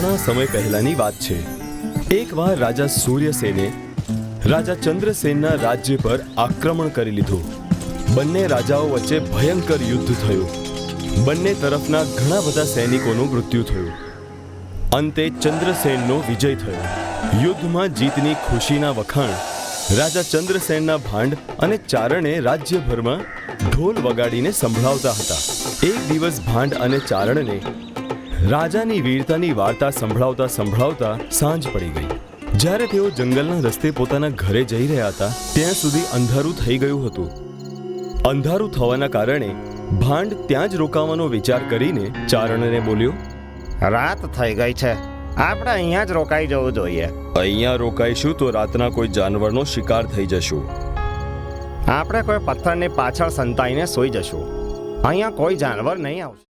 ઘણા સમય પહેલાની વાત છે। એકવાર રાજા સૂર્યસેને રાજા ચંદ્રસેનના રાજ્ય પર આક્રમણ કરી લીધું। બંને રાજાઓ વચ્ચે ભયંકર યુદ્ધ થયું। બંને તરફના ઘણા બધા સૈનિકોનું મૃત્યુ થયું। અંતે ચંદ્રસેનનો વિજય થયો। યુદ્ધમાં જીતની ખુશીના વખાણ રાજા ચંદ્રસેનના ભાંડ અને ચારણે રાજ્યભરમાં ઢોલ વગાડીને સંભળાવતા હતા। એક દિવસ ભાંડ અને ચારણને રાજાની વીરતાની વાર્તા સંભળાવતા સંભળાવતા સાંજ પડી ગઈ। જ્યારે તેઓ જંગલના રસ્તે પોતાના ઘરે જઈ રહ્યા હતા ત્યાં સુધી અંધારું થઈ ગયું હતું। અંધારું થવાના કારણે ભાંડ ત્યાં જ રોકાવાનો વિચાર કરીને ચારણને બોલ્યો, રાત થઈ ગઈ છે, આપણે અહીંયા જ રોકાઈ જવું જોઈએ। અહીંયા રોકાઈશું તો રાતના કોઈ જાનવરનો શિકાર થઈ જશું। આપણે કોઈ પથ્થરની પાછળ સંતાઈને સૂઈ જશું, અહીંયા કોઈ જાનવર નહીં આવશે।